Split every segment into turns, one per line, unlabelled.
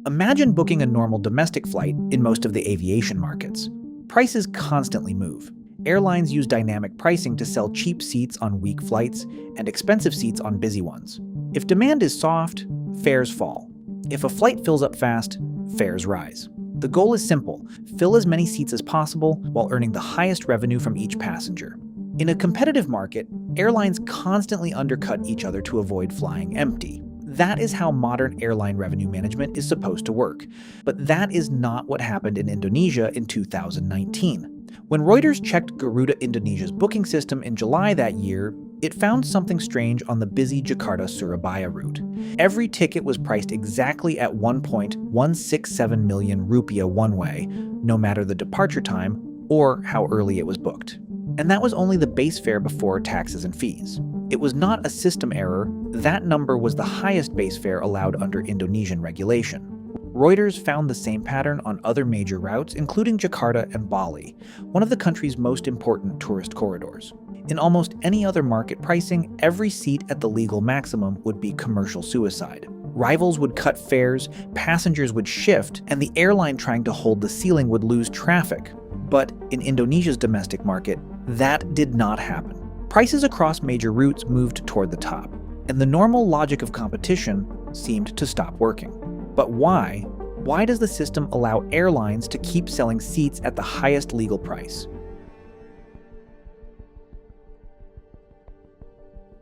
Imagine booking a normal domestic flight in most of the aviation markets. Prices constantly move. Airlines use dynamic pricing to sell cheap seats on weak flights and expensive seats on busy ones. If demand is soft, fares fall. If a flight fills up fast, fares rise. The goal is simple: fill as many seats as possible while earning the highest revenue from each passenger. In a competitive market, airlines constantly undercut each other to avoid flying empty. That is how modern airline revenue management is supposed to work. But that is not what happened in Indonesia in 2019. When Reuters checked Garuda Indonesia's booking system in July that year, it found something strange on the busy Jakarta-Surabaya route. Every ticket was priced exactly at 1.167 million rupiah one-way, no matter the departure time or how early it was booked. And that was only the base fare before taxes and fees. It was not a system error. That number was the highest base fare allowed under Indonesian regulation. Reuters found the same pattern on other major routes, including Jakarta and Bali, one of the country's most important tourist corridors. In almost any other market pricing, every seat at the legal maximum would be commercial suicide. Rivals would cut fares, passengers would shift, and the airline trying to hold the ceiling would lose traffic. But in Indonesia's domestic market, that did not happen. Prices across major routes moved toward the top, and the normal logic of competition seemed to stop working. But why? Why does the system allow airlines to keep selling seats at the highest legal price?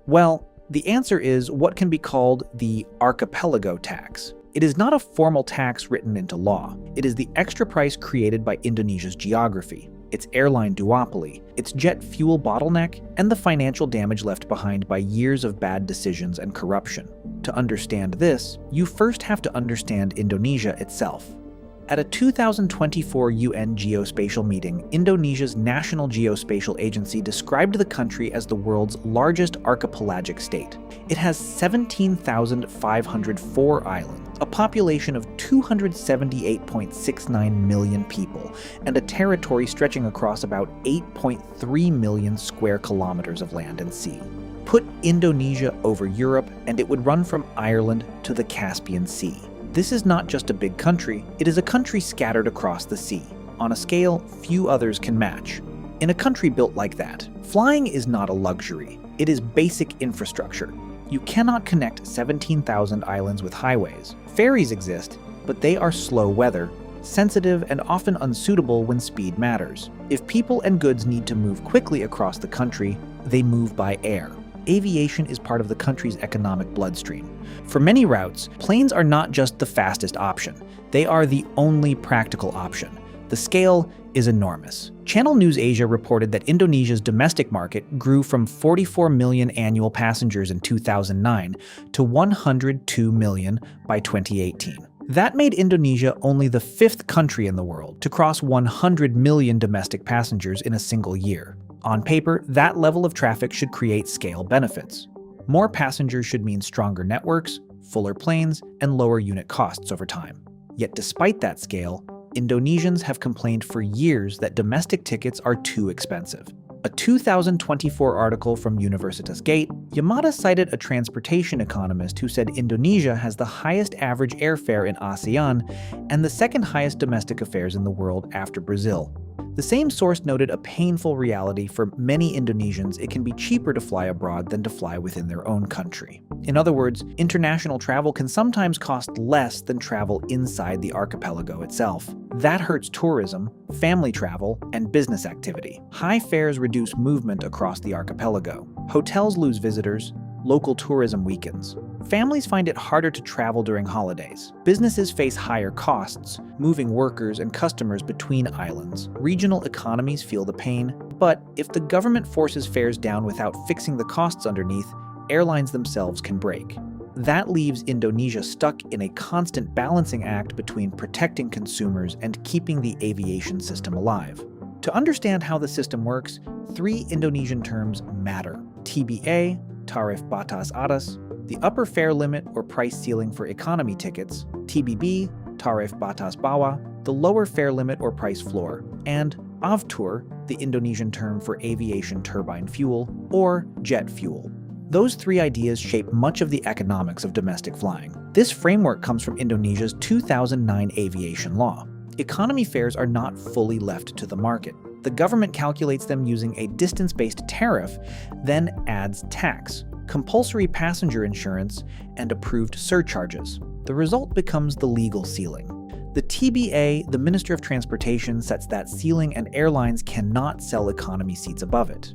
Well, the answer is what can be called the archipelago tax. It is not a formal tax written into law. It is the extra price created by Indonesia's geography, its airline duopoly, its jet fuel bottleneck, and the financial damage left behind by years of bad decisions and corruption. To understand this, you first have to understand Indonesia itself. At a 2024 UN geospatial meeting, Indonesia's National Geospatial Agency described the country as the world's largest archipelagic state. It has 17,504 islands, a population of 278.69 million people, and a territory stretching across about 8.3 million square kilometers of land and sea. Put Indonesia over Europe, and it would run from Ireland to the Caspian Sea. This is not just a big country, it is a country scattered across the sea, on a scale few others can match. In a country built like that, flying is not a luxury, it is basic infrastructure. You cannot connect 17,000 islands with highways. Ferries exist, but they are slow weather, sensitive and often unsuitable when speed matters. If people and goods need to move quickly across the country, they move by air. Aviation is part of the country's economic bloodstream. For many routes, planes are not just the fastest option. They are the only practical option. The scale is enormous. Channel News Asia reported that Indonesia's domestic market grew from 44 million annual passengers in 2009 to 102 million by 2018. That made Indonesia only the fifth country in the world to cross 100 million domestic passengers in a single year. On paper, that level of traffic should create scale benefits. More passengers should mean stronger networks, fuller planes, and lower unit costs over time. Yet despite that scale, Indonesians have complained for years that domestic tickets are too expensive. A 2024 article from Universitas Gate, Yamada cited a transportation economist who said Indonesia has the highest average airfare in ASEAN and the second highest domestic affairs in the world after Brazil. The same source noted a painful reality for many Indonesians: it can be cheaper to fly abroad than to fly within their own country. In other words, international travel can sometimes cost less than travel inside the archipelago itself. That hurts tourism, family travel, and business activity. High fares reduce movement across the archipelago. Hotels lose visitors, local tourism weakens. Families find it harder to travel during holidays. Businesses face higher costs, moving workers and customers between islands. Regional economies feel the pain, but if the government forces fares down without fixing the costs underneath, airlines themselves can break. That leaves Indonesia stuck in a constant balancing act between protecting consumers and keeping the aviation system alive. To understand how the system works, three Indonesian terms matter: TBA, Tarif Batas Atas, the upper fare limit or price ceiling for economy tickets; TBB, Tarif Batas Bawah, the lower fare limit or price floor; and Avtur, the Indonesian term for aviation turbine fuel or jet fuel. Those three ideas shape much of the economics of domestic flying. This framework comes from Indonesia's 2009 aviation law. Economy fares are not fully left to the market. The government calculates them using a distance-based tariff, then adds tax, compulsory passenger insurance, and approved surcharges. The result becomes the legal ceiling. The TBA, the Minister of Transportation, sets that ceiling and airlines cannot sell economy seats above it.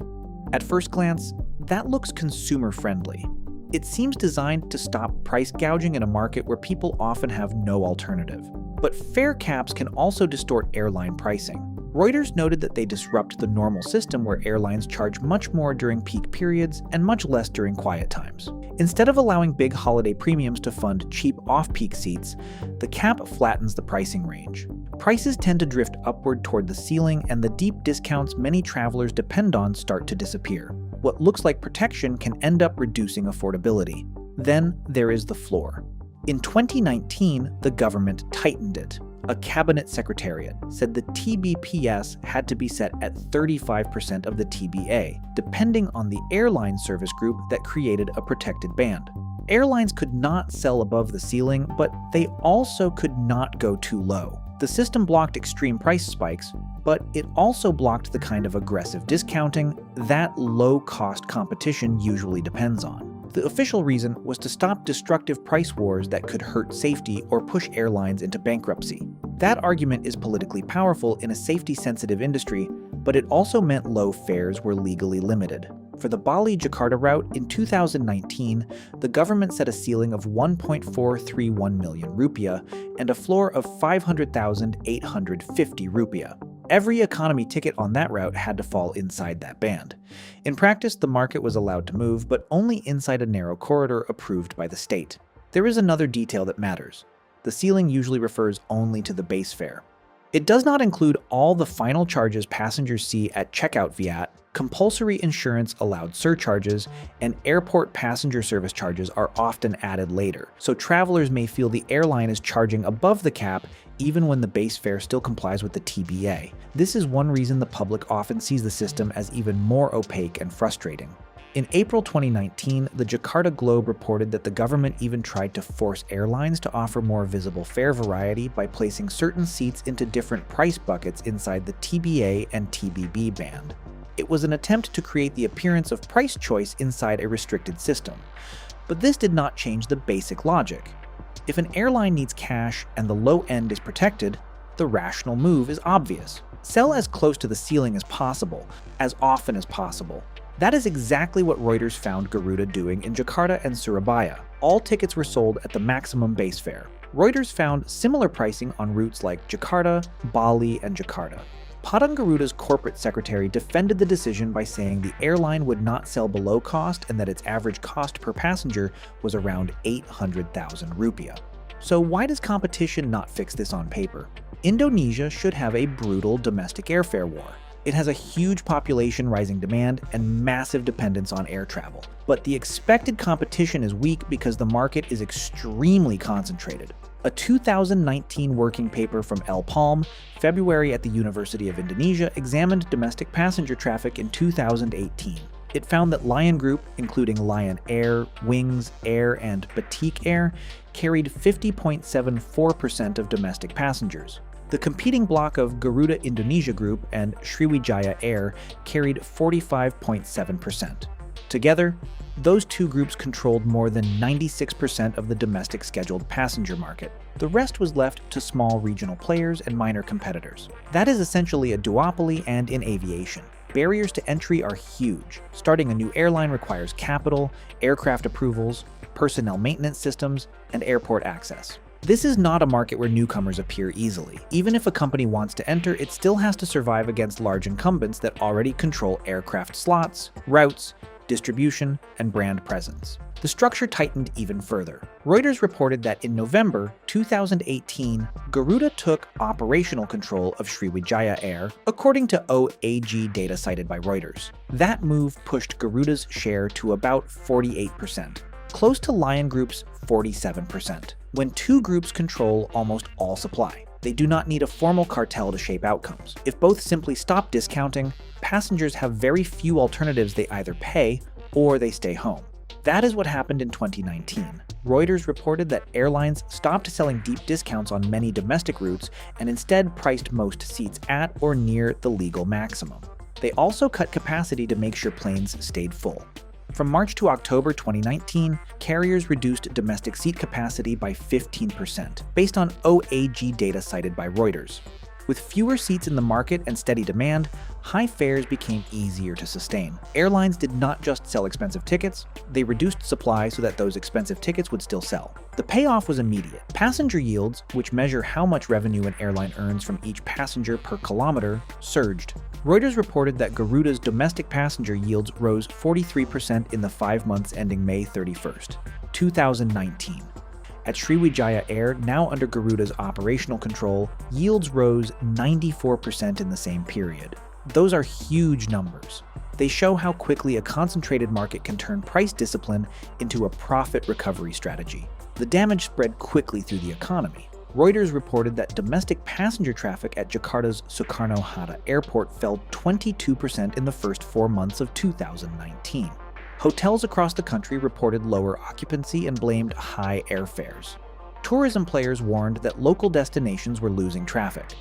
At first glance, that looks consumer-friendly. It seems designed to stop price gouging in a market where people often have no alternative. But fare caps can also distort airline pricing. Reuters noted that they disrupt the normal system where airlines charge much more during peak periods and much less during quiet times. Instead of allowing big holiday premiums to fund cheap off-peak seats, the cap flattens the pricing range. Prices tend to drift upward toward the ceiling, and the deep discounts many travelers depend on start to disappear. What looks like protection can end up reducing affordability. Then there is the floor. In 2019, the government tightened it. A cabinet secretariat said the TBPS had to be set at 35% of the TBA, depending on the airline service group that created a protected band. Airlines could not sell above the ceiling, but they also could not go too low. The system blocked extreme price spikes, but it also blocked the kind of aggressive discounting that low-cost competition usually depends on. The official reason was to stop destructive price wars that could hurt safety or push airlines into bankruptcy. That argument is politically powerful in a safety-sensitive industry, but it also meant low fares were legally limited. For the Bali-Jakarta route in 2019, the government set a ceiling of 1.431 million rupiah and a floor of 500,850 rupiah. Every economy ticket on that route had to fall inside that band. In practice, the market was allowed to move, but only inside a narrow corridor approved by the state. There is another detail that matters. The ceiling usually refers only to the base fare. It does not include all the final charges passengers see at checkout viat, compulsory insurance allowed surcharges, and airport passenger service charges are often added later, so travelers may feel the airline is charging above the cap even when the base fare still complies with the TBA. This is one reason the public often sees the system as even more opaque and frustrating. In April 2019, the Jakarta Globe reported that the government even tried to force airlines to offer more visible fare variety by placing certain seats into different price buckets inside the TBA and TBB band. It was an attempt to create the appearance of price choice inside a restricted system. But this did not change the basic logic. If an airline needs cash and the low end is protected, the rational move is obvious. Sell as close to the ceiling as possible, as often as possible. That is exactly what Reuters found Garuda doing in Jakarta and Surabaya. All tickets were sold at the maximum base fare. Reuters found similar pricing on routes like Jakarta, Bali, and Jakarta. Padang Garuda's corporate secretary defended the decision by saying the airline would not sell below cost and that its average cost per passenger was around 800,000 rupiah. So why does competition not fix this on paper? Indonesia should have a brutal domestic airfare war. It has a huge population, rising demand, and massive dependence on air travel. But the expected competition is weak because the market is extremely concentrated. A 2019 working paper from El Palm, February at the University of Indonesia, examined domestic passenger traffic in 2018. It found that Lion Group, including Lion Air, Wings Air, and Batik Air, carried 50.74% of domestic passengers. The competing block of Garuda Indonesia Group and Sriwijaya Air carried 45.7%. Together, those two groups controlled more than 96% of the domestic scheduled passenger market. The rest was left to small regional players and minor competitors. That is essentially a duopoly, and in aviation. Barriers to entry are huge. Starting a new airline requires capital, aircraft approvals, personnel maintenance systems, and airport access. This is not a market where newcomers appear easily. Even if a company wants to enter, it still has to survive against large incumbents that already control aircraft slots, routes, distribution, and brand presence. The structure tightened even further. Reuters reported that in November 2018, Garuda took operational control of Sriwijaya Air, according to OAG data cited by Reuters. That move pushed Garuda's share to about 48%, close to Lion Group's 47%. When two groups control almost all supply, they do not need a formal cartel to shape outcomes. If both simply stop discounting, passengers have very few alternatives. They either pay or they stay home. That is what happened in 2019. Reuters reported that airlines stopped selling deep discounts on many domestic routes and instead priced most seats at or near the legal maximum. They also cut capacity to make sure planes stayed full. From March to October 2019, carriers reduced domestic seat capacity by 15%, based on OAG data cited by Reuters. With fewer seats in the market and steady demand, high fares became easier to sustain. Airlines did not just sell expensive tickets, they reduced supply so that those expensive tickets would still sell. The payoff was immediate. Passenger yields, which measure how much revenue an airline earns from each passenger per kilometer, surged. Reuters reported that Garuda's domestic passenger yields rose 43% in the 5 months ending May 31st, 2019. At Sriwijaya Air, now under Garuda's operational control, yields rose 94% in the same period. Those are huge numbers. They show how quickly a concentrated market can turn price discipline into a profit recovery strategy. The damage spread quickly through the economy. Reuters reported that domestic passenger traffic at Jakarta's Soekarno-Hatta Airport fell 22% in the first 4 months of 2019. Hotels across the country reported lower occupancy and blamed high airfares. Tourism players warned that local destinations were losing traffic.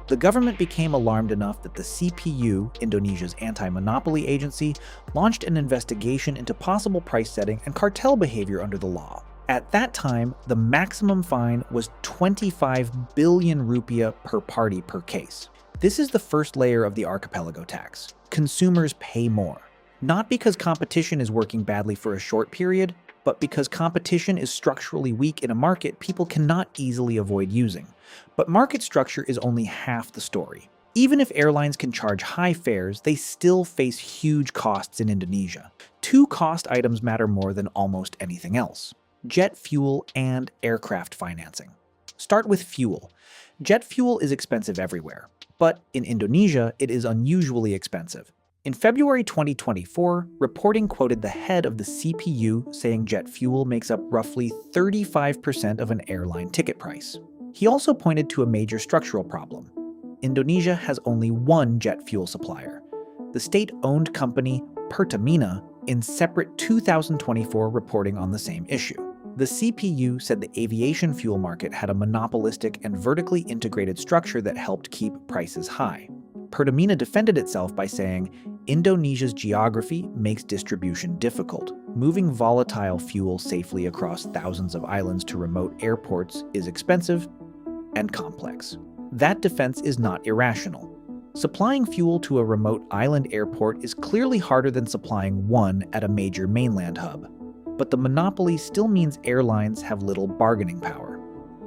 The government became alarmed enough that the CPU, Indonesia's anti-monopoly agency, launched an investigation into possible price setting and cartel behavior under the law. At that time, the maximum fine was 25 billion rupiah per party per case. This is the first layer of the archipelago tax. Consumers pay more. Not because competition is working badly for a short period, but because competition is structurally weak in a market people cannot easily avoid using. But market structure is only half the story. Even if airlines can charge high fares, they still face huge costs in Indonesia. 2 cost items matter more than almost anything else: jet fuel and aircraft financing. Start with fuel. Jet fuel is expensive everywhere, but in Indonesia, it is unusually expensive. In February 2024, reporting quoted the head of the CPU saying jet fuel makes up roughly 35% of an airline ticket price. He also pointed to a major structural problem. Indonesia has only one jet fuel supplier, the state-owned company Pertamina, in separate 2024 reporting on the same issue. The CPU said the aviation fuel market had a monopolistic and vertically integrated structure that helped keep prices high. Pertamina defended itself by saying, Indonesia's geography makes distribution difficult. Moving volatile fuel safely across thousands of islands to remote airports is expensive and complex. That defense is not irrational. Supplying fuel to a remote island airport is clearly harder than supplying one at a major mainland hub. But the monopoly still means airlines have little bargaining power.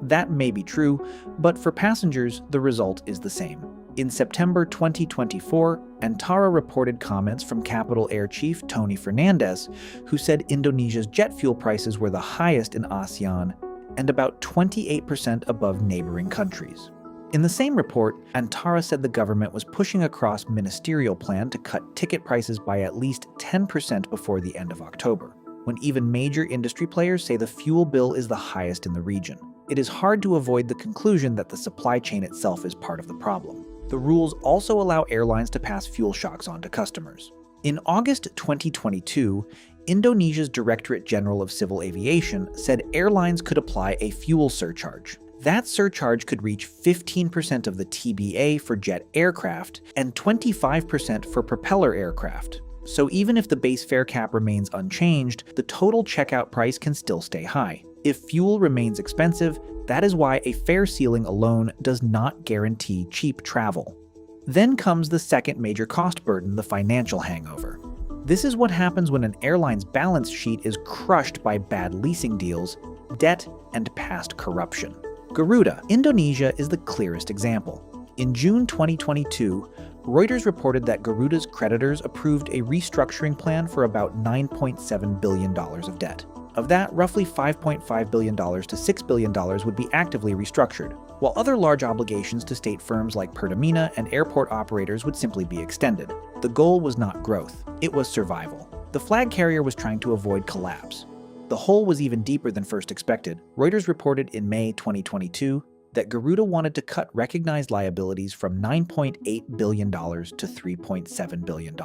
That may be true, but for passengers, the result is the same. In September 2024, Antara reported comments from Capital Air Chief Tony Fernandes, who said Indonesia's jet fuel prices were the highest in ASEAN and about 28% above neighboring countries. In the same report, Antara said the government was pushing a cross-ministerial plan to cut ticket prices by at least 10% before the end of October, when even major industry players say the fuel bill is the highest in the region. It is hard to avoid the conclusion that the supply chain itself is part of the problem. The rules also allow airlines to pass fuel shocks on to customers. In August 2022, Indonesia's Directorate General of Civil Aviation said airlines could apply a fuel surcharge. That surcharge could reach 15% of the TBA for jet aircraft and 25% for propeller aircraft. So even if the base fare cap remains unchanged, the total checkout price can still stay high. If fuel remains expensive, that is why a fare ceiling alone does not guarantee cheap travel. Then comes the second major cost burden, the financial hangover. This is what happens when an airline's balance sheet is crushed by bad leasing deals, debt, and past corruption. Garuda Indonesia is the clearest example. In June 2022, Reuters reported that Garuda's creditors approved a restructuring plan for about $9.7 billion of debt. Of that, roughly $5.5 billion to $6 billion would be actively restructured, while other large obligations to state firms like Pertamina and airport operators would simply be extended. The goal was not growth, it was survival. The flag carrier was trying to avoid collapse. The hole was even deeper than first expected. Reuters reported in May 2022 that Garuda wanted to cut recognized liabilities from $9.8 billion to $3.7 billion.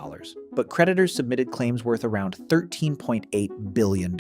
but creditors submitted claims worth around $13.8 billion.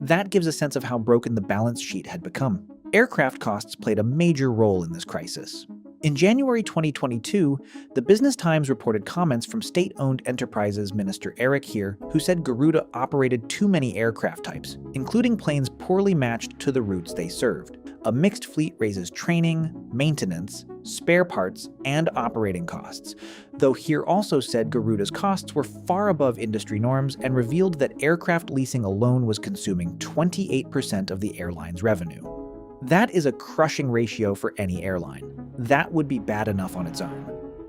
That gives a sense of how broken the balance sheet had become. Aircraft costs played a major role in this crisis. In January 2022, the Business Times reported comments from State-Owned Enterprises Minister Eric Heer, who said Garuda operated too many aircraft types, including planes poorly matched to the routes they served. A mixed fleet raises training, maintenance, spare parts, and operating costs, though Heer also said Garuda's costs were far above industry norms and revealed that aircraft leasing alone was consuming 28% of the airline's revenue. That is a crushing ratio for any airline. That would be bad enough on its own.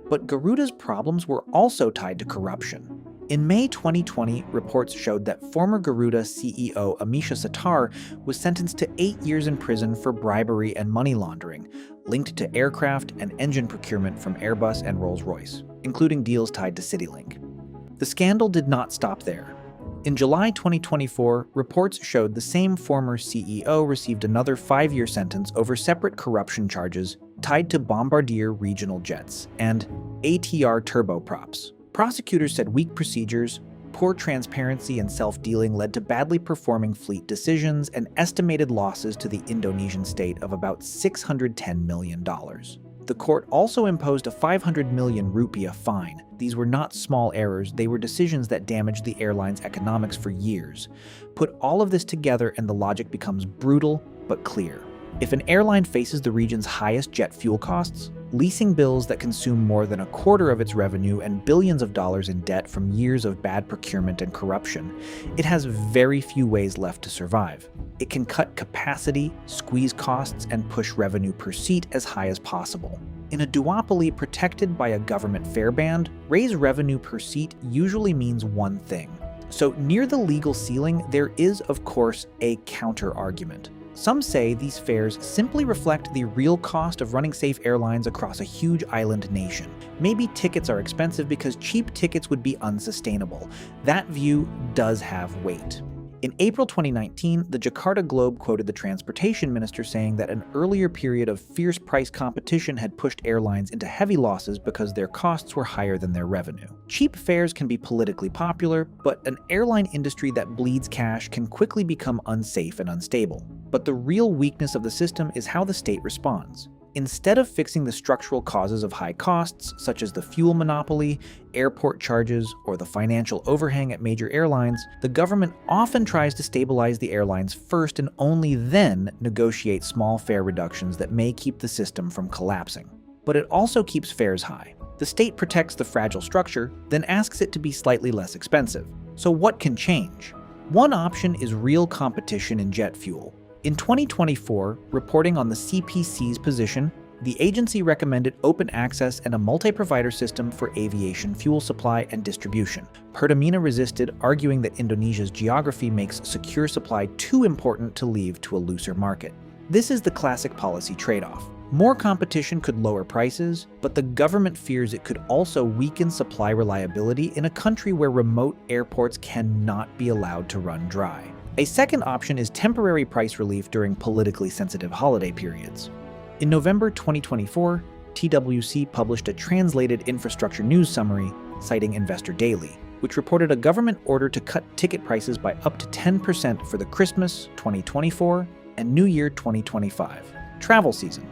But Garuda's problems were also tied to corruption. In May 2020, reports showed that former Garuda CEO Amisha Sattar was sentenced to 8 years in prison for bribery and money laundering, linked to aircraft and engine procurement from Airbus and Rolls-Royce, including deals tied to CityLink. The scandal did not stop there. In July 2024, reports showed the same former CEO received another 5-year sentence over separate corruption charges tied to Bombardier regional jets and ATR turboprops. Prosecutors said weak procedures, poor transparency, and self-dealing led to badly performing fleet decisions and estimated losses to the Indonesian state of about $610 million. The court also imposed a 500 million rupiah fine. These were not small errors, they were decisions that damaged the airline's economics for years. Put all of this together and the logic becomes brutal but clear. If an airline faces the region's highest jet fuel costs, leasing bills that consume more than a quarter of its revenue and billions of dollars in debt from years of bad procurement and corruption, it has very few ways left to survive. It can cut capacity, squeeze costs, and push revenue per seat as high as possible. In a duopoly protected by a government fare band, raise revenue per seat usually means one thing. So near the legal ceiling, there is, of course, a counter-argument. Some say these fares simply reflect the real cost of running safe airlines across a huge island nation. Maybe tickets are expensive because cheap tickets would be unsustainable. That view does have weight. In April 2019, the Jakarta Globe quoted the transportation minister saying that an earlier period of fierce price competition had pushed airlines into heavy losses because their costs were higher than their revenue. Cheap fares can be politically popular, but an airline industry that bleeds cash can quickly become unsafe and unstable. But the real weakness of the system is how the state responds. Instead of fixing the structural causes of high costs, such as the fuel monopoly, airport charges, or the financial overhang at major airlines, the government often tries to stabilize the airlines first and only then negotiate small fare reductions that may keep the system from collapsing. But it also keeps fares high. The state protects the fragile structure, then asks it to be slightly less expensive. So what can change? One option is real competition in jet fuel. In 2024, reporting on the CPC's position, the agency recommended open access and a multi-provider system for aviation fuel supply and distribution. Pertamina resisted, arguing that Indonesia's geography makes secure supply too important to leave to a looser market. This is the classic policy trade-off. More competition could lower prices, but the government fears it could also weaken supply reliability in a country where remote airports cannot be allowed to run dry. A second option is temporary price relief during politically sensitive holiday periods. In November 2024, TWC published a translated infrastructure news summary citing Investor Daily, which reported a government order to cut ticket prices by up to 10% for the Christmas 2024 and New Year 2025 travel season.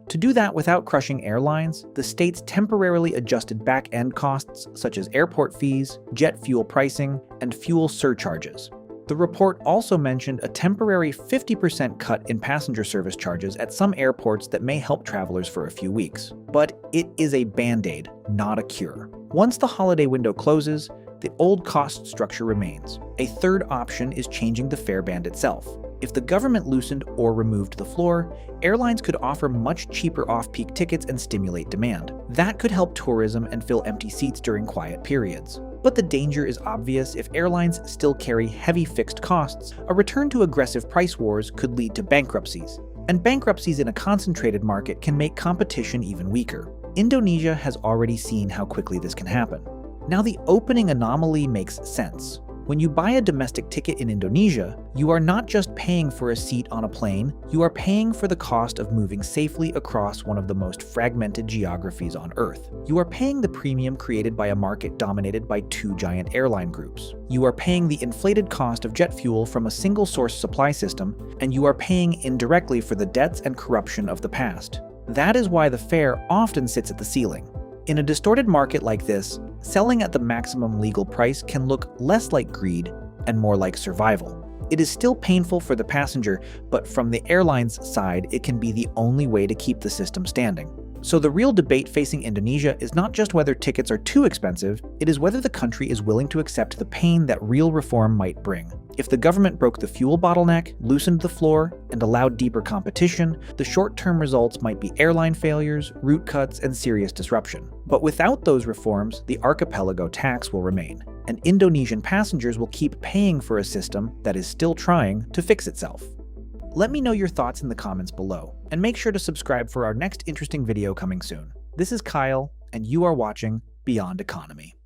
To do that without crushing airlines, the states temporarily adjusted back-end costs such as airport fees, jet fuel pricing, and fuel surcharges. The report also mentioned a temporary 50% cut in passenger service charges at some airports that may help travelers for a few weeks. But it is a band-aid, not a cure. Once the holiday window closes, the old cost structure remains. A third option is changing the fare band itself. If the government loosened or removed the floor, airlines could offer much cheaper off-peak tickets and stimulate demand. That could help tourism and fill empty seats during quiet periods. But the danger is obvious. If airlines still carry heavy fixed costs, a return to aggressive price wars could lead to bankruptcies. And bankruptcies in a concentrated market can make competition even weaker. Indonesia has already seen how quickly this can happen. Now the opening anomaly makes sense. When you buy a domestic ticket in Indonesia, you are not just paying for a seat on a plane, you are paying for the cost of moving safely across one of the most fragmented geographies on Earth. You are paying the premium created by a market dominated by two giant airline groups. You are paying the inflated cost of jet fuel from a single source supply system, and you are paying indirectly for the debts and corruption of the past. That is why the fare often sits at the ceiling. In a distorted market like this, selling at the maximum legal price can look less like greed and more like survival. It is still painful for the passenger, but from the airline's side, it can be the only way to keep the system standing. So the real debate facing Indonesia is not just whether tickets are too expensive, it is whether the country is willing to accept the pain that real reform might bring. If the government broke the fuel bottleneck, loosened the floor, and allowed deeper competition, the short-term results might be airline failures, route cuts, and serious disruption. But without those reforms, the archipelago tax will remain, and Indonesian passengers will keep paying for a system that is still trying to fix itself. Let me know your thoughts in the comments below, and make sure to subscribe for our next interesting video coming soon. This is Kyle, and you are watching Beyond Economy.